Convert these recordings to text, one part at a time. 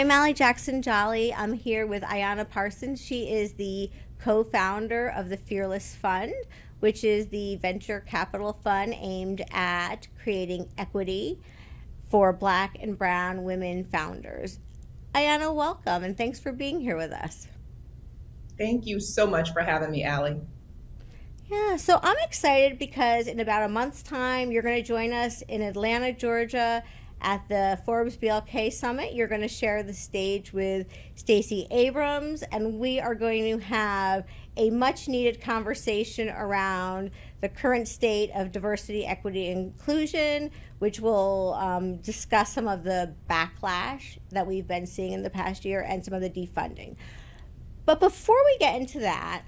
I'm Ali Jackson-Jolley. I'm here with Ayana Parsons. She is the co-founder of the Fearless Fund, which is the venture capital fund aimed at creating equity for Black and Brown women founders. Ayana, welcome, and thanks for being here with us. Thank you so much for having me, Ali. Yeah, so I'm excited because in about a month's time, you're going to join us in Atlanta, Georgia at the Forbes BLK Summit. You're going to share the stage with Stacey Abrams, and we are going to have a much needed conversation around the current state of diversity, equity, and inclusion, which will discuss some of the backlash that we've been seeing in the past year and some of the defunding. But before we get into that,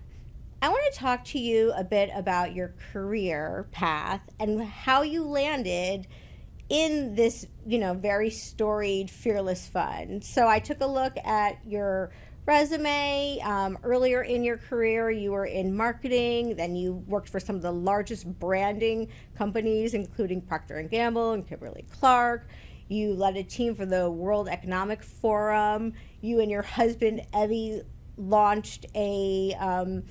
I want to talk to you a bit about your career path and how you landed in this, very storied Fearless Fund. So I took a look at your resume. Earlier in your career, you were in marketing. Then you worked for some of the largest branding companies, including Procter & Gamble and Kimberly-Clark. You led a team for the World Economic Forum. You and your husband, Evie, launched a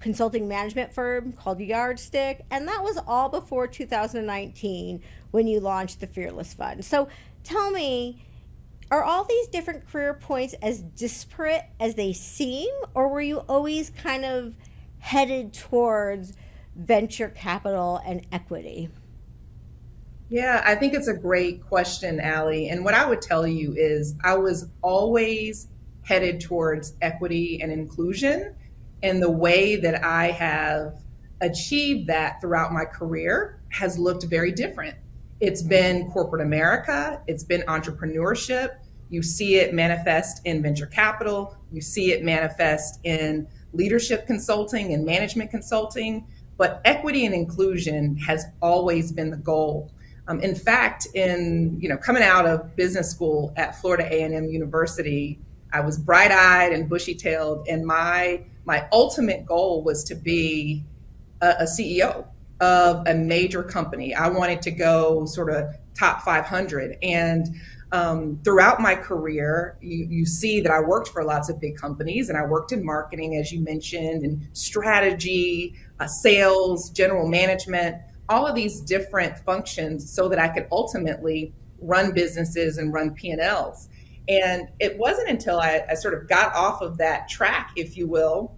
consulting management firm called Yardstick, and that was all before 2019 when you launched the Fearless Fund. So tell me, are all these different career points as disparate as they seem, or were you always kind of headed towards venture capital and equity? Yeah, I think it's a great question, Ali. And what I would tell you is I was always headed towards equity and inclusion. And the way that I have achieved that throughout my career has looked very different. It's been corporate America, it's been entrepreneurship. You see it manifest in venture capital, you see it manifest in leadership consulting and management consulting, but equity and inclusion has always been the goal. In fact, coming out of business school at Florida A&M University, I was bright-eyed and bushy-tailed, and my ultimate goal was to be a CEO of a major company. I wanted to go sort of top 500. And throughout my career, you see that I worked for lots of big companies, and I worked in marketing, as you mentioned, and strategy, sales, general management, all of these different functions so that I could ultimately run businesses and run P&Ls. And it wasn't until I sort of got off of that track, if you will,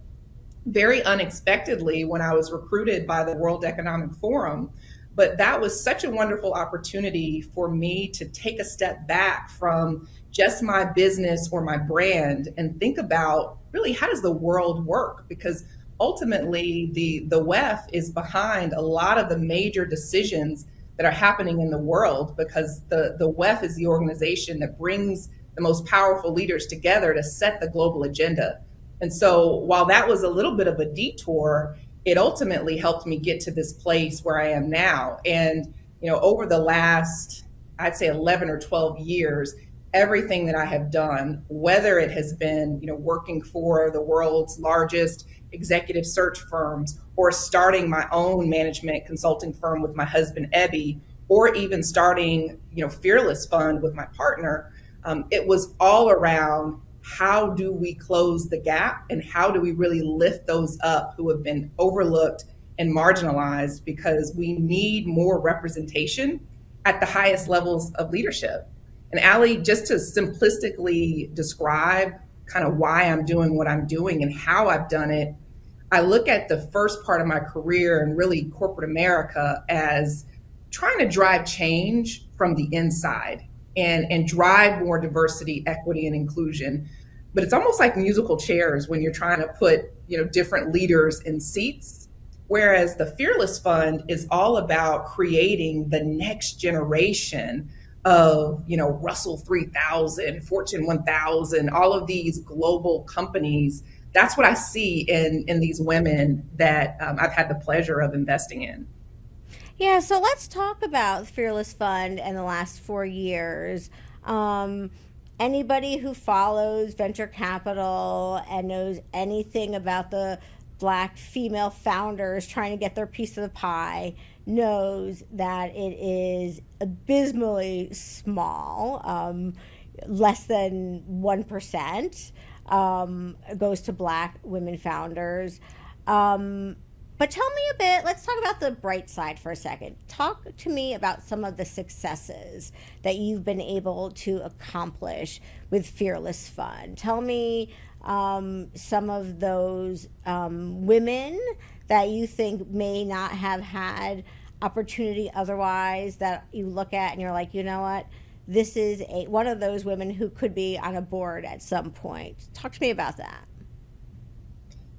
very unexpectedly when I was recruited by the World Economic Forum. But that was such a wonderful opportunity for me to take a step back from just my business or my brand and think about really how does the world work? Because ultimately the WEF is behind a lot of the major decisions that are happening in the world, because the WEF is the organization that brings the most powerful leaders together to set the global agenda. And so while that was a little bit of a detour, it ultimately helped me get to this place where I am now. And, over the last, I'd say 11 or 12 years, everything that I have done, whether it has been, working for the world's largest executive search firms, or starting my own management consulting firm with my husband, Ebby, or even starting, Fearless Fund with my partner, it was all around how do we close the gap and how do we really lift those up who have been overlooked and marginalized, because we need more representation at the highest levels of leadership. And Ali, just to simplistically describe kind of why I'm doing what I'm doing and how I've done it, I look at the first part of my career and really corporate America as trying to drive change from the inside and drive more diversity, equity, and inclusion. But it's almost like musical chairs when you're trying to put, different leaders in seats. Whereas the Fearless Fund is all about creating the next generation of, Russell 3000, Fortune 1000, all of these global companies. That's what I see in these women that I've had the pleasure of investing in. Yeah, so let's talk about Fearless Fund and the last 4 years. Anybody who follows venture capital and knows anything about the Black female founders trying to get their piece of the pie knows that it is abysmally small. less than 1% goes to Black women founders. But tell me a bit, let's talk about the bright side for a second. Talk to me about some of the successes that you've been able to accomplish with Fearless Fund. Tell me some of those women that you think may not have had opportunity otherwise, that you look at and you're like, you know what, this is one of those women who could be on a board at some point. Talk to me about that.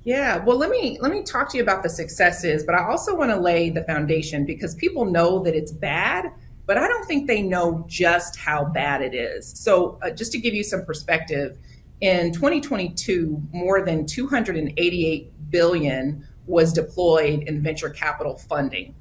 Yeah, well, let me talk to you about the successes, but I also want to lay the foundation, because people know that it's bad, but I don't think they know just how bad it is. So just to give you some perspective, in 2022, more than 288 billion was deployed in venture capital funding.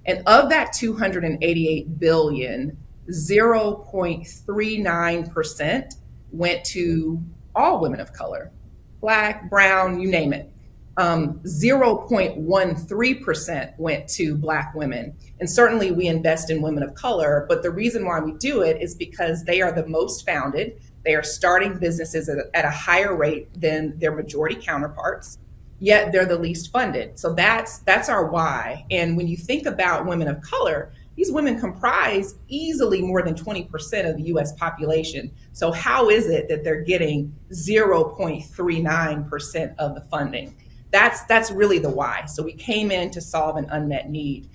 And of that 288 billion, 0.39% went to all women of color. Black, brown, you name it. 0.13% went to Black women. And certainly we invest in women of color, but the reason why we do it is because they are the most founded. They are starting businesses at a higher rate than their majority counterparts, yet they're the least funded. So that's our why. And when you think about women of color, these women comprise easily more than 20% of the US population. So how is it that they're getting 0.39% of the funding? That's really the why. So we came in to solve an unmet need.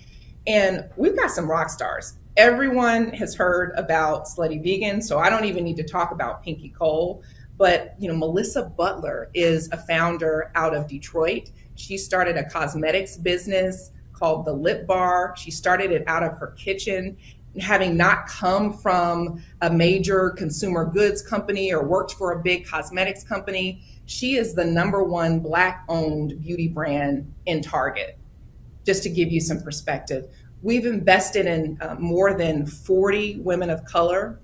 And we've got some rock stars. Everyone has heard about Slutty Vegan, so I don't even need to talk about Pinky Cole. But Melissa Butler is a founder out of Detroit. She started a cosmetics business called The Lip Bar. She started it out of her kitchen, having not come from a major consumer goods company or worked for a big cosmetics company. She is the #1 Black-owned beauty brand in Target, just to give you some perspective. We've invested in more than 40 women of color,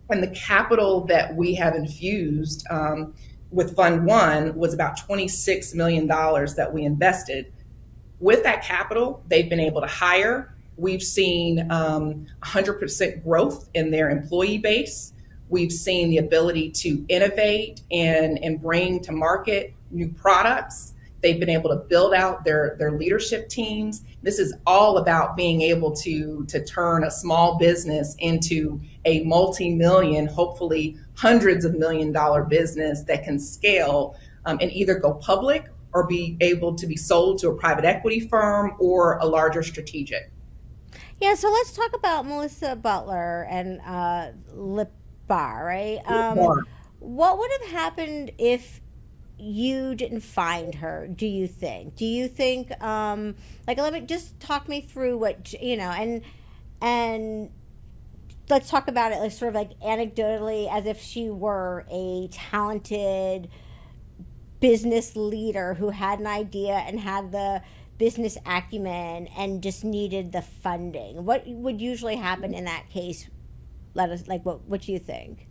and the capital that we have infused with Fund One was about $26 million that we invested. With that capital, they've been able to hire. We've seen 100% growth in their employee base. We've seen the ability to innovate and bring to market new products. They've been able to build out their leadership teams. This is all about being able to turn a small business into a multi-million, hopefully hundreds of $1,000,000 business that can scale and either go public or be able to be sold to a private equity firm or a larger strategic. Yeah, so let's talk about Melissa Butler and Lip Bar, right? What would have happened if you didn't find her, do you think? Do you think, let me just talk me through what, and let's talk about it sort of like anecdotally, as if she were a talented business leader who had an idea and had the business acumen and just needed the funding. What would usually happen in that case? What do you think?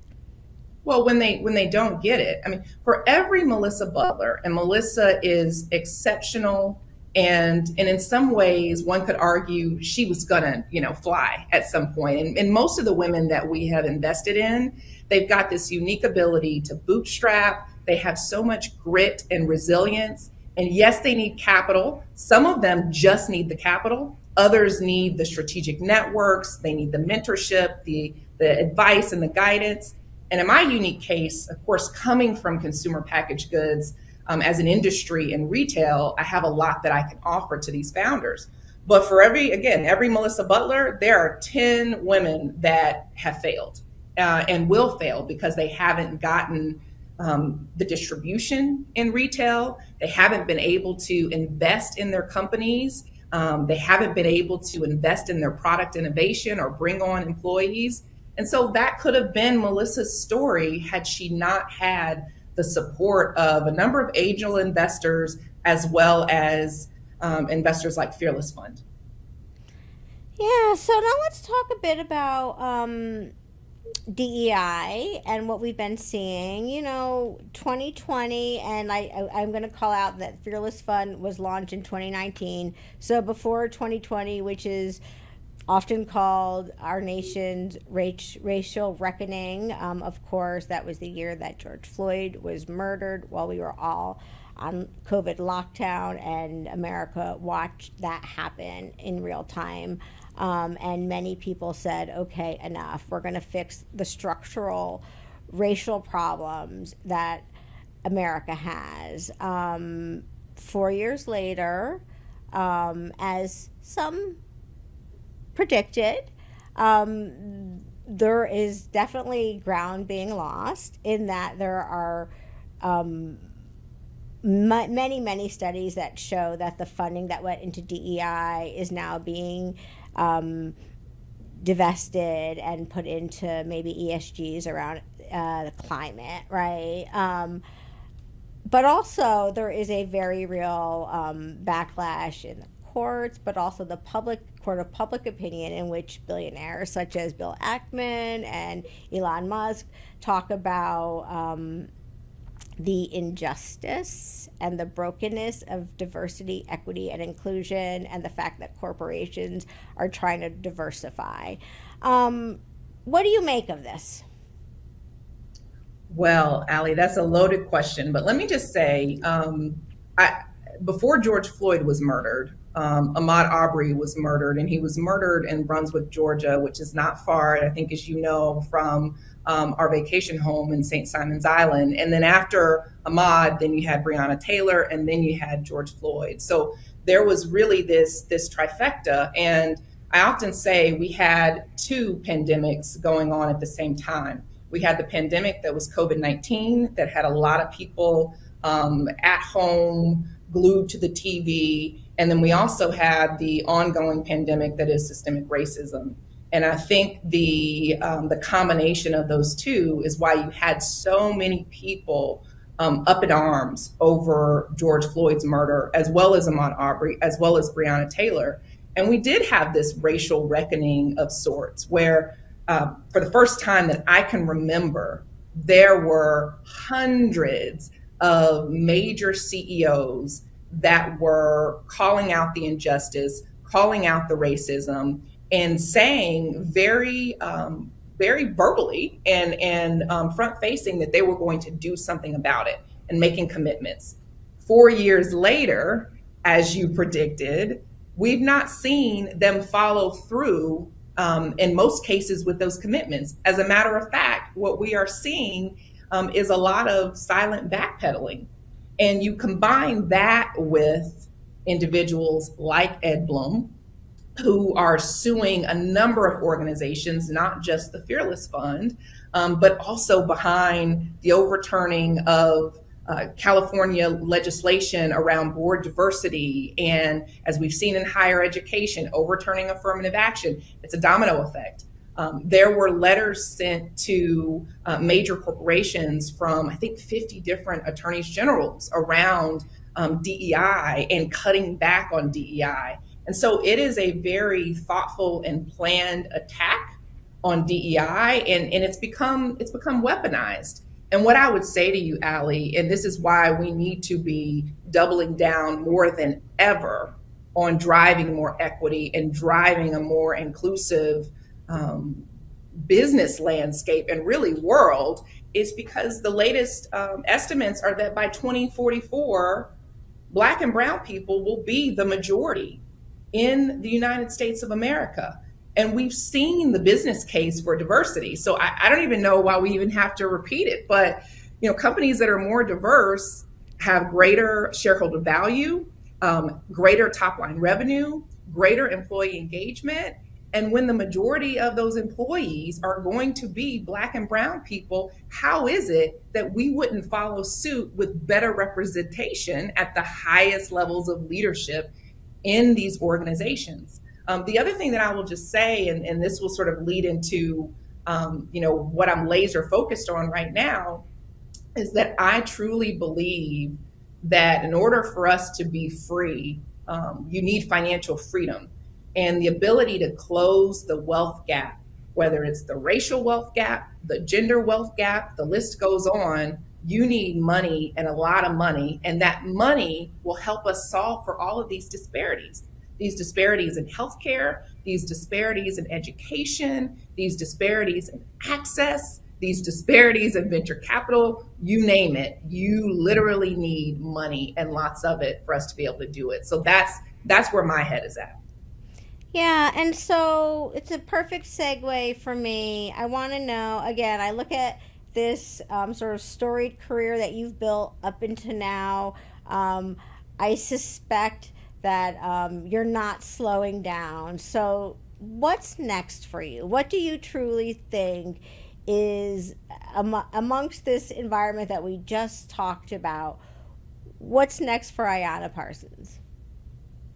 Well, when they don't get it, I mean, for every Melissa Butler, and Melissa is exceptional, and in some ways, one could argue she was gonna, fly at some point. And most of the women that we have invested in, they've got this unique ability to bootstrap. They have so much grit and resilience. And yes, they need capital. Some of them just need the capital. Others need the strategic networks. They need the mentorship, the advice and the guidance. And in my unique case, of course, coming from consumer packaged goods as an industry in retail, I have a lot that I can offer to these founders. But for every Melissa Butler, there are 10 women that have failed and will fail because they haven't gotten the distribution in retail. They haven't been able to invest in their companies. They haven't been able to invest in their product innovation or bring on employees. And so that could have been Melissa's story had she not had the support of a number of angel investors as well as investors like Fearless Fund. Yeah, so now let's talk a bit about DEI and what we've been seeing. 2020, and I'm going to call out that Fearless Fund was launched in 2019. So before 2020, which is often called our nation's racial reckoning. Of course, that was the year that George Floyd was murdered while we were all on COVID lockdown, and America watched that happen in real time. And many people said, okay, enough. We're going to fix the structural racial problems that America has. 4 years later, as some predicted, there is definitely ground being lost in that there are many studies that show that the funding that went into DEI is now being divested and put into maybe ESGs around the climate, right? But also there is a very real backlash in the courts, but also the court of public opinion, in which billionaires such as Bill Ackman and Elon Musk talk about the injustice and the brokenness of diversity, equity, and inclusion, and the fact that corporations are trying to diversify. What do you make of this? Well, Ali, that's a loaded question, but let me just say, before George Floyd was murdered, Ahmaud Arbery was murdered, and he was murdered in Brunswick, Georgia, which is not far, I think, as you know, from our vacation home in St. Simon's Island. And then after Ahmaud, then you had Breonna Taylor, and then you had George Floyd. So there was really this trifecta. And I often say we had two pandemics going on at the same time. We had the pandemic that was COVID-19 that had a lot of people at home, glued to the TV. And then we also had the ongoing pandemic that is systemic racism. And I think the combination of those two is why you had so many people up in arms over George Floyd's murder, as well as Ahmaud Arbery, as well as Breonna Taylor. And we did have this racial reckoning of sorts where for the first time that I can remember, there were hundreds of major CEOs that were calling out the injustice, calling out the racism, and saying very verbally and front facing that they were going to do something about it and making commitments. 4 years later, as you predicted, we've not seen them follow through in most cases with those commitments. As a matter of fact, what we are seeing is a lot of silent backpedaling. And you combine that with individuals like Ed Blum, who are suing a number of organizations, not just the Fearless Fund, but also behind the overturning of California legislation around board diversity. And as we've seen in higher education, overturning affirmative action, it's a domino effect. There were letters sent to major corporations from, I think, 50 different attorneys generals around DEI and cutting back on DEI. And so it is a very thoughtful and planned attack on DEI, and it's become weaponized. And what I would say to you, Ali, and this is why we need to be doubling down more than ever on driving more equity and driving a more inclusive business landscape and really world, is because the latest estimates are that by 2044, Black and brown people will be the majority in the United States of America. And we've seen the business case for diversity. So I don't even know why we even have to repeat it. But companies that are more diverse have greater shareholder value, greater top line revenue, greater employee engagement. And when the majority of those employees are going to be Black and brown people, how is it that we wouldn't follow suit with better representation at the highest levels of leadership in these organizations? The other thing that I will just say, and this will sort of lead into what I'm laser focused on right now, is that I truly believe that in order for us to be free, you need financial freedom and the ability to close the wealth gap, whether it's the racial wealth gap, the gender wealth gap, the list goes on. You need money, and a lot of money, and that money will help us solve for all of these disparities. these disparities in healthcare, these disparities in education, these disparities in access, these disparities in venture capital, you name it, you literally need money and lots of it for us to be able to do it. So that's where my head is at. Yeah, and so it's a perfect segue for me. I want to know again, I look at this sort of storied career that you've built up into now. I suspect that you're not slowing down. So, what's next for you? What do you truly think is amongst this environment that we just talked about? What's next for Ayana Parsons?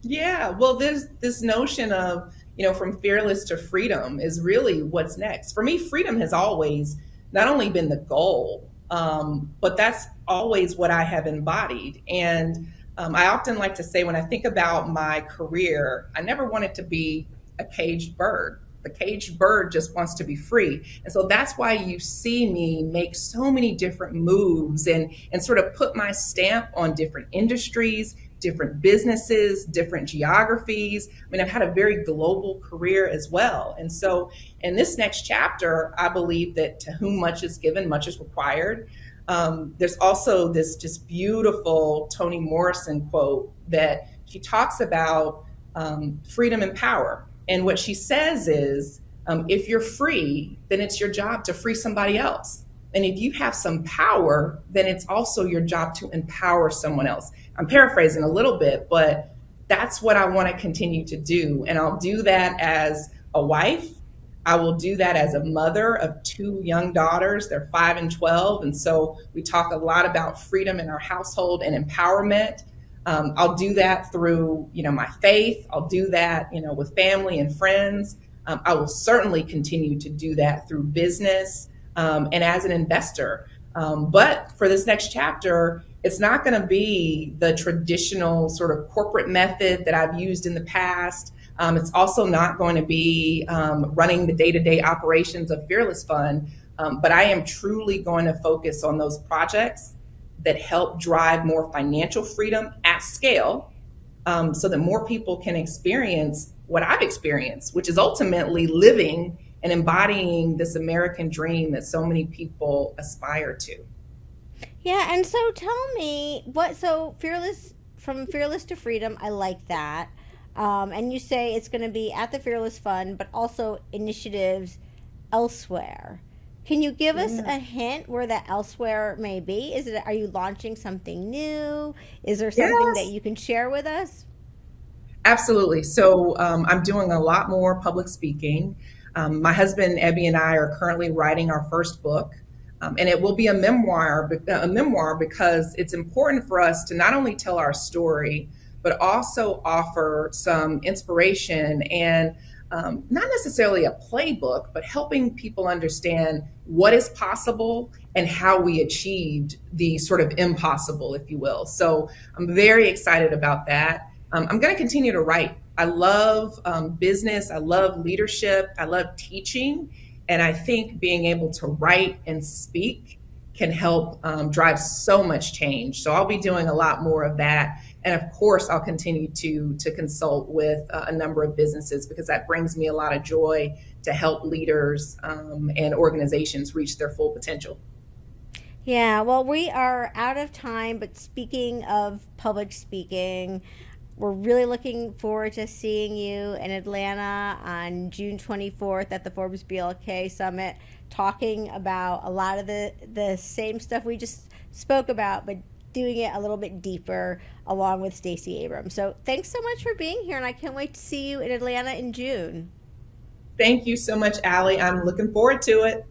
Yeah, well, there's this notion of, from fearless to freedom is really what's next. For me, freedom has always not only been the goal, but that's always what I have embodied. And I often like to say when I think about my career, I never wanted to be a caged bird. The caged bird just wants to be free. And so that's why you see me make so many different moves and sort of put my stamp on different industries, different businesses, different geographies. I mean, I've had a very global career as well. And so in this next chapter, I believe that to whom much is given, much is required. There's also this just beautiful Toni Morrison quote that she talks about freedom and power. And what she says is, if you're free, then it's your job to free somebody else. And if you have some power, then it's also your job to empower someone else. I'm paraphrasing a little bit, but that's what I want to continue to do. And I'll do that as a wife. I will do that as a mother of two young daughters. They're 5 and 12. And so we talk a lot about freedom in our household and empowerment. I'll do that through, my faith. I'll do that, with family and friends. I will certainly continue to do that through business and as an investor. But for this next chapter, it's not going to be the traditional sort of corporate method that I've used in the past. It's also not going to be running the day-to-day operations of Fearless Fund. But I am truly going to focus on those projects that help drive more financial freedom at scale so that more people can experience what I've experienced, which is ultimately living and embodying this American dream that so many people aspire to. Yeah, and so tell me so from fearless to freedom, I like that. And you say it's going to be at the Fearless Fund, but also initiatives elsewhere. Can you give us a hint where that elsewhere may be? Are you launching something new? Is there something that you can share with us? Absolutely. So I'm doing a lot more public speaking. My husband, Ebby, and I are currently writing our first book. And it will be a memoir because it's important for us to not only tell our story, but also offer some inspiration and not necessarily a playbook, but helping people understand what is possible and how we achieved the sort of impossible, if you will. So I'm very excited about that. I'm going to continue to write. I love business. I love leadership. I love teaching. And I think being able to write and speak can help drive so much change. So I'll be doing a lot more of that. And of course, I'll continue to consult with a number of businesses because that brings me a lot of joy to help leaders and organizations reach their full potential. Yeah, well, we are out of time, but speaking of public speaking, we're really looking forward to seeing you in Atlanta on June 24th at the Forbes BLK Summit, talking about a lot of the same stuff we just spoke about, but doing it a little bit deeper along with Stacey Abrams. So thanks so much for being here, and I can't wait to see you in Atlanta in June. Thank you so much, Ali. I'm looking forward to it.